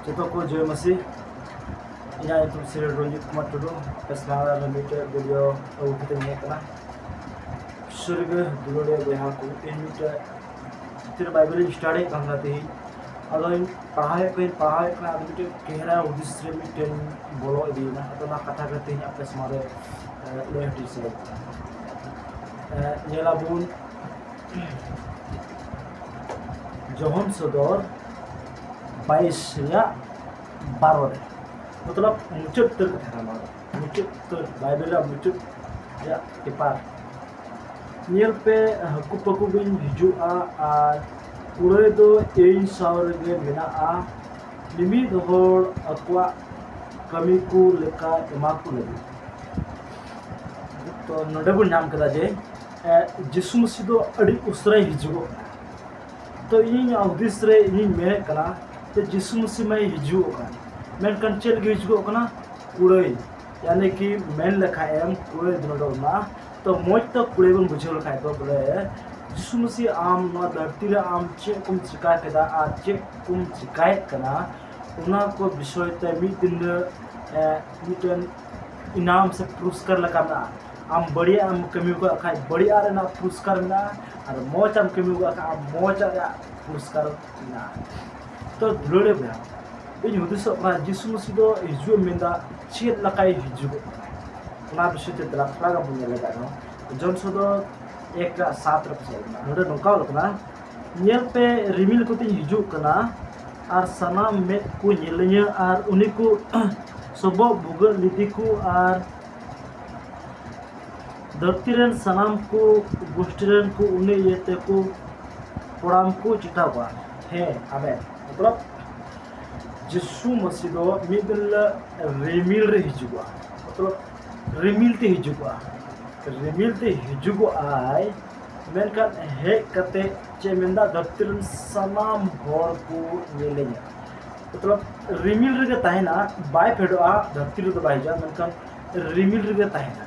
Jito ko Joy Masih ina itu serial Ronjit Kumar Tudu pesmara remite video kita ni kena surga dulu dia beha ko remite तिर Bible study करना थी अगर पढ़ाई का remite कहना उद्देश्य remite बोलो दी ना तो ना कथा करते हैं आपके समारे लेफ्ट से ये लाबुन जोहन सदर 22 या 12 मतलब मुचुत तक था मुचुत तो बाइबल मुचुत या टिपार नियल पे हकु पकु बिन हिजुआ आर कुड़े दो एन सावर गे मेना आ लिमि दोहर अक्वा कमी को लेका एमाकु लगी तो नडबुन नाम कदा जे जिसु मसीह दो अड़ी उसरे हिजुओ तो इन उद्देश्य रे इन मेरे कना तो जिसु मसीह में हिजुओ का मेन कंचेल गे हिजुओ कना कुड़े यानी कि मेन लेखा एम कुड़े दिनडो ना तो मोज तो कुड़े बन बुझल खाय तो बोले जिसु मसीह आम ना धरती रे आम चे कुम चिका केदा आ चे कुम चिकाय कना उना को विषय ते मी दिन मिटन इनाम से पुरस्कार लगा ना आम बढ़िया आम कमी को खाय बढ़िया रे ना पुरस्कार ना और मोज आम कमी को आम मोज रे पुरस्कार ना तो धुले बया इन उद्देश्य ना जिसु मसीह दो हिजु मेंदा चेत लकाय हिजु ना विषय ते तला फ्रागा बुने लगा नो जन सदो 1:7 नोडे नोका लकना नियल पे रिमिल को ती हिजु कना आर सना में को निलnya आर उनी को सबो बुगल लीति को आर धरतीरन सनाम को गोष्ठीरन को उन्हें ये ते को पराम को चितावा है अबे मतलब जिसु मसीह दो मिदल रिमिल रे हिजुआ मतलब रिमिल ते हिजुआ आय मेनकान हे कते चे मेंदा धरतीरन सनाम होर को नेलेnya मतलब रिमिल रे ताहेना बाय फेडोआ धरती रे बाय जा मेनकान रिमिल रे ताहेना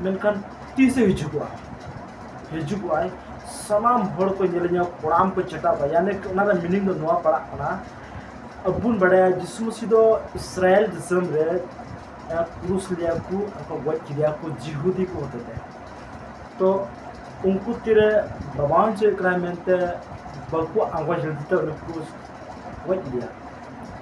मेनकान तीसे हिजुआ सनाम होर को नेलेnya पराम को चटा यानी ना मीनिंग दो नोआ पड़ा कना अबुन बड़ाया जिसु मसीह दो इस्राएल दिसम रे पुरुष लिया को गज लिया को जिहुदी को होते थे तो उनको तेरे भगवान से क्राइमेंटे बको आवाज देते उनको गज लिया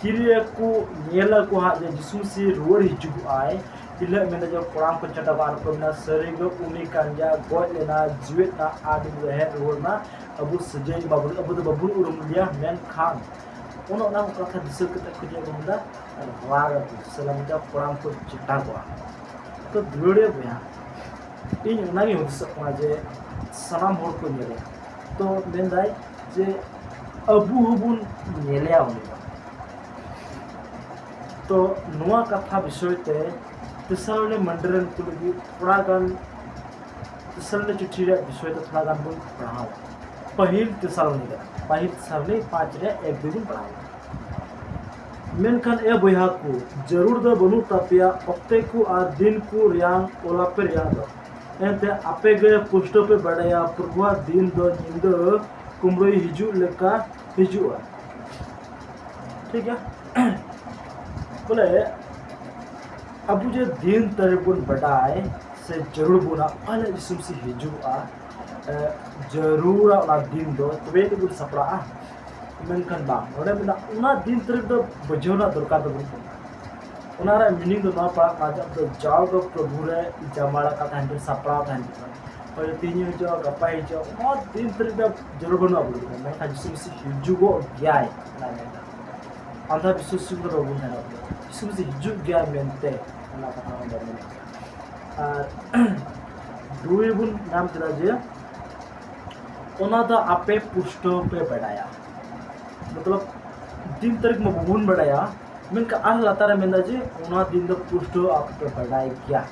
तिरे को नेला को हा जिसु से रोर हिजु आए तिले में जो कुरान को चटाबार को ना सरिग उनी कांजा गज लेना जीवित ना आदि रहे रोर ना अबु सजे बाबू अबु तो बाबू उरम लिया मेन खान उनो ना कथा दिसक के खुजे बंदा वागा सलाम जा कुरान को चिटा को तो दुड़े बया इन उनागी होस जे सनाम होर को नेले तो मेंदाय जे अबु हुबुन नेलेया उनी तो नुआ कथा विषय ते तिसलने मंडरन को लगी थोड़ा गान तिसलने चिट्ठी रे विषय ते थोड़ा गान बुन पढ़ाओ पहिल तिसलने 5 रे 1-2 दिन पढ़ाओ मेनखान ए बया को जरूर द बनु तापिया अक्ते को आ दिन को रियांग ओला पे रियांग दो एते आपे गए पोस्ट पे बड़ाया प्रभुआ दिन दो निंद कुमरोई हिजु लेका हिजुआ ठीक है बोले अब जो दिन तरबुन बढ़ाए से जरूर बुना पहले जिसम से हिजुआ जरूर ना दिन दो तबे तो बुन सपड़ा मेनखान बा ओडे बिना उना दिन तरब दो बजौना दरकार दो बुन उना रे मीनिंग दो ना पड़ा काज अब जाओ दो प्रभु रे जमाड़ा का थान सपड़ा थान और तीन जो गपाई जो ना दिन तरब जरूर बुना बुन मेनखान जिसम से हिजुगो गयाय ना अंधा विश्वास को रोबुन है जिसम से हिजु गया मेनते ना कथा में दुई बुन नाम करा जे ओना दा आपे पुष्टो पे बढ़ाया मतलब दिन तक में बुन बढ़ाया मेनका आल लातार मेंदा जे ओना दिन द पुष्टो आप पे बढ़ाई क्या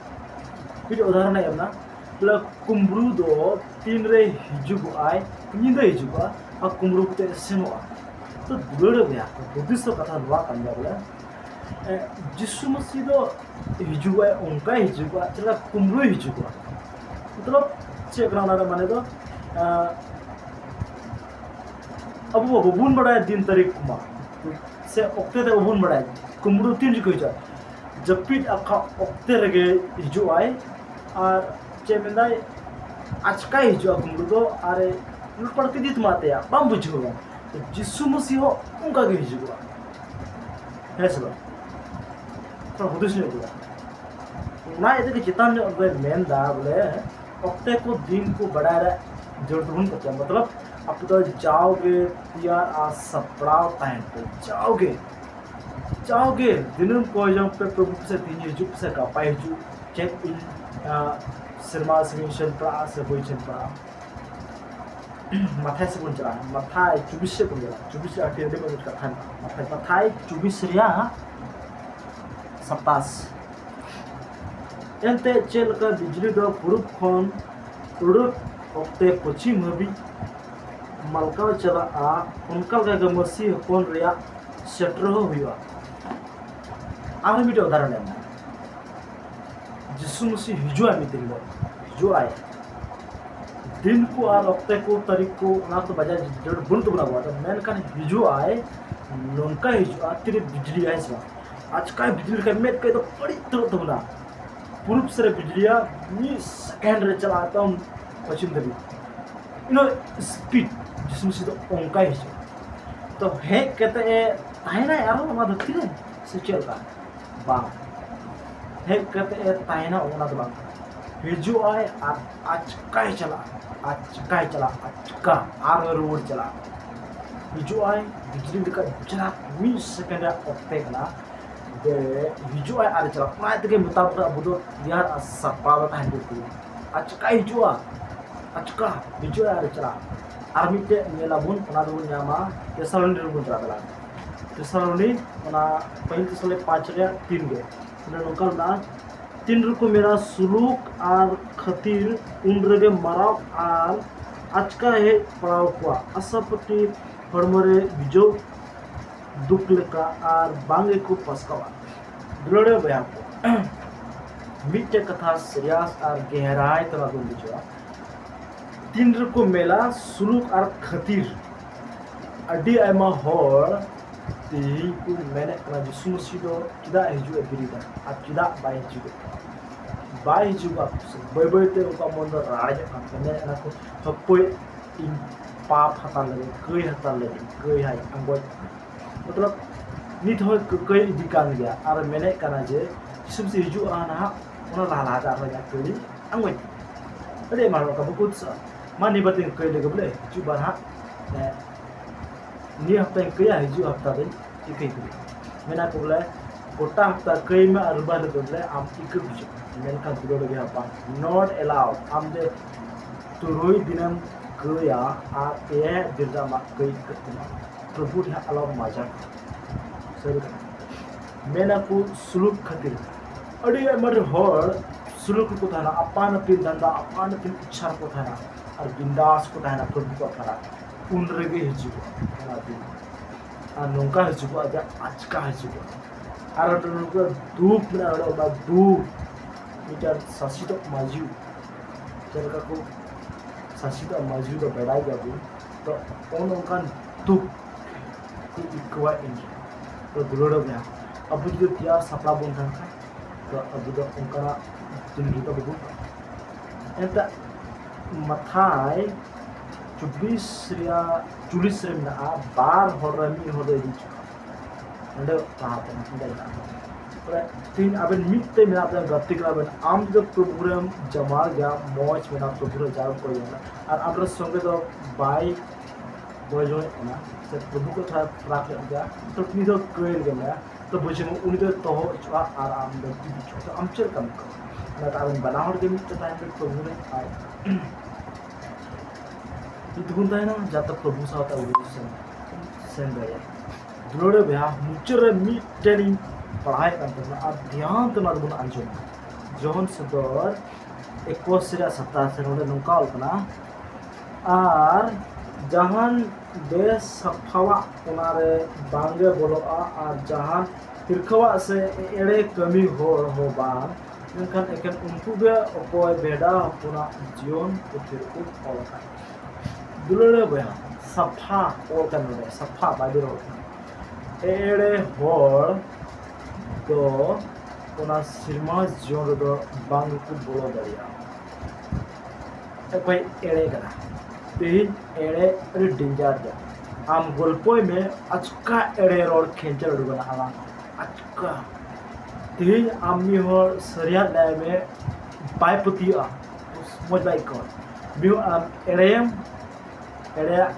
फिर उदाहरण है ना मतलब कुमरू दो 3 रे हिजु आय निंदा हिजु आ कुमरू ते सेनो तो दुड़ गया बुद्धिस कथा रुआ कंजा बोले जिसु मसीह दो हिजु आय उनका हिजु आ चला कुमरू हिजु आ मतलब चेक राना माने दो अब वो बुन बड़ा दिन तारीख कुमा से ओक्ते दे ओबन बड़ा कुमड़ू तीन जुक हिजा जपिट आखा ओक्ते रगे हिजु आय और चे मेंदाय आचका हिजु कुमड़ू दो आरे लुटपड़ के दित माते या बम बुझुगा तो जिसु मसीह हो उनका के हिजुगा है सब तो हुदुस ने दिया ना इधर के चितान ने मेन दा बोले ओक्ते को दिन को बढ़ा रहा जोर ढूंढ करते हैं मतलब आप तो जाओगे यार आज सपड़ाव टाइम पे जाओगे दिन को जब पे प्रभु से दिन हिजु से का पाइजु चेक इन सिरमा सिमिशन प्रा से बोइशन प्रा माथाय से बुन चला माथाय 24 से बुन चला 24 आटे दे में का खान माथाय 24 रिया 27 एंते चेल का बिजली दो पुरुप खन उड़ुक ओक्ते पश्चिम हबी मलका चला आ उनका का मसीह कोन रिया सेटर हो हुआ आम मिटे उदाहरण है जिसु मसीह हिजु आमी दिलो हिजु आए दिन को और ओक्ते को तारीख को ना तो बजा जड़ बुन तो बना हुआ था मैंने कहा हिजु आए नोनका हिजु आ तेरे बिजली आए सवा आज का बिजली का मेट के तो बड़ी तो बना पूर्व से बिजलियाँ मी सेकेंड रे चलाता हूँ पश्चिम दबी स्पीड जिसमें से तो ओंका ही तो है कहते हैं ताइना यार हमारा धरती है से चलता बांग है कहते हैं ताइना ओना तो बांग हिजु आए आज का चला आज का आर रोड चला हिजु आए बिजली का चला मी सेकेंड ओक्ते ना हिजु आए आर चला ना तके मुताबिक अब तो यार सपावा का हैंडल आज का हिजु आज का हिजु आए आर चला आर मिटे नेलाबुन ओना दो न्यामा तेसलोनी रुबुन चला तेसलोनी ओना पहिल तेसले 5 रे 3 गे ओना नोकल ना 3 रुको मेरा सुलूक आर खतीर उन रगे मराव आर आचका है पड़ाव को असपति हड़मरे बिजो दुख लेका आर बांगे को पसकावा दुलड़े बया को मिटे कथा सीरियस आर गहराई तना दुन बिजवा 3 रुको मेला सुलूक आर खतीर अडी आयमा होड़ ती को मैंने कना जिसु मसीह दो किदा हिजु बिरिदा आ किदा बाय हिजु बाय ते उका मन राज ने ना को थपोय इन पाप हता लगे कई हता लगे कई हाय अंगो मतलब नित हो कई दिकान गया आर मैंने कना जे जिसु मसीह हिजु आना ओना लाला जा हो जा कई अंगो अरे मारो का बहुत मानी बतिन कई लगे बोले जु बाहा नि हफ्ता कया हिजु हफ्ता दिन इकई मेना को बोले गोटा हफ्ता कई में अरबा ले बोले आम इक बिजो मेन का दुलो लगे हपा नॉट अलाउड आम दे तुरोई दिनम कया आ ए दिरदा मा कई कतना प्रभु है अलाउ माजा सरी मेना को सुलूक खतिर अड़ी मर होड़ सुलूक को थाना अपान पिन धंधा अपान पिन इच्छा को थाना और बिंदास को थाना प्रभु को थाना उन रगे हिजु आ नोंका हिजु को आजा आचका हिजु आर नोंका धूप ना ओडा धूप मीटर सासित माजू चरका को सासित माजू तो बेड़ाई गबु तो ओन ओंकान धूप को इकवा इन तो दुलोड़ गया अब जो तियार सपड़ा बन था तो अब जो ओंकाना दिन तो बगु एता मथाय 24 रिया 40 रे ना बार हरमी होदे दिच अंडे ताते ना पर तीन अबन मिटते में आपन गति कराबन आम जो प्रोग्राम जमा गया मौज में आप प्रोग्राम जाव कोई ना और आमरा संगे तो बाई बजो ना से प्रभु को थोड़ा प्राप्त गया तो नि तो कइल गया तो बुझे में उन तो छवा आराम दे तो आमचर कम ना तावन बनावट के मिट टाइम पे प्रभु ने आए इतुंता है ना जाता प्रभु साता उसे सेंदरे दुलोड़े भया मुचरे मीटेनी पढ़ाई करते हैं और ध्यान तो ना बुन अंजो जोहन सदर 21 से 27 से नोडे नोका अलपना और जहान देश सफावा उनारे बांगे बोलोआ और जहान तिरखवा से एड़े कमी हो बान मेनखान एकेन उनको बे अकोय बेडा अपना जीवन को तिरकु अलका दुलोड़े भया सफा और करने सफा बाइबल एड़े होड़ तो ओना सिरमा जोन दो बांग को बोलो दरिया कोई एड़े करा तीन एड़े अरे डेंजर जा आम गल्पोय में अचका एड़े रोड खेंचर उड़गना आला अचका तीन आमी होड़ सरिया लाय में बाय पतिया उस मोज बाय कर बियो आम एड़े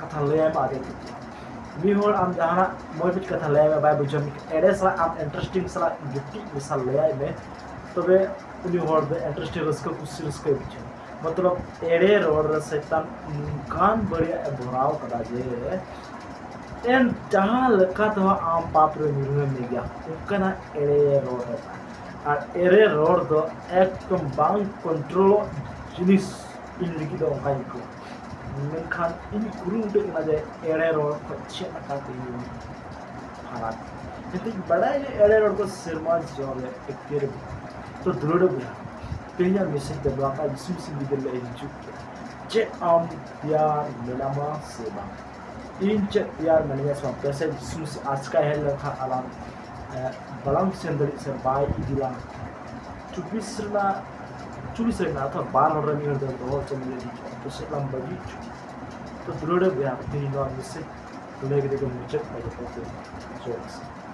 कथा ले में आगे मी होड़ आम जहाना मोज बिच कथा ले में बाय बुझम एड़े सला आम इंटरेस्टिंग सला जुटी मिसाल ले में तबे उनी होड़ दे इंटरेस्टिंग रस्को कुछ रस्को बुझे मतलब एड़े रोड सैतान कान बढ़िया भराव कदा जे एन जहां लका तो आम पाप रे निर्णय में गया उनका एड़े रोड है और एड़े रोड तो एकदम बांग कंट्रोल जिनिस इन लिखी दो उनका इनको मेनखान इन गुरु उठे ना जे एड़े रोड को चेक ना करते हैं हालात लेकिन बड़ा ये एड़े रोड को सिरमा जो है एक तेरे तो दुरुड़ गया kaya mesej da baka yusuf sibigal la injuk che am pyar melama seba in che pyar melama seba pese yusuf aska hel lakha alam balang sendari ser bai idila chubisrna atha bar order mi order do chemile di to se lam bagi to dulode bya tin no mesej dulege de ko muchek pa ko so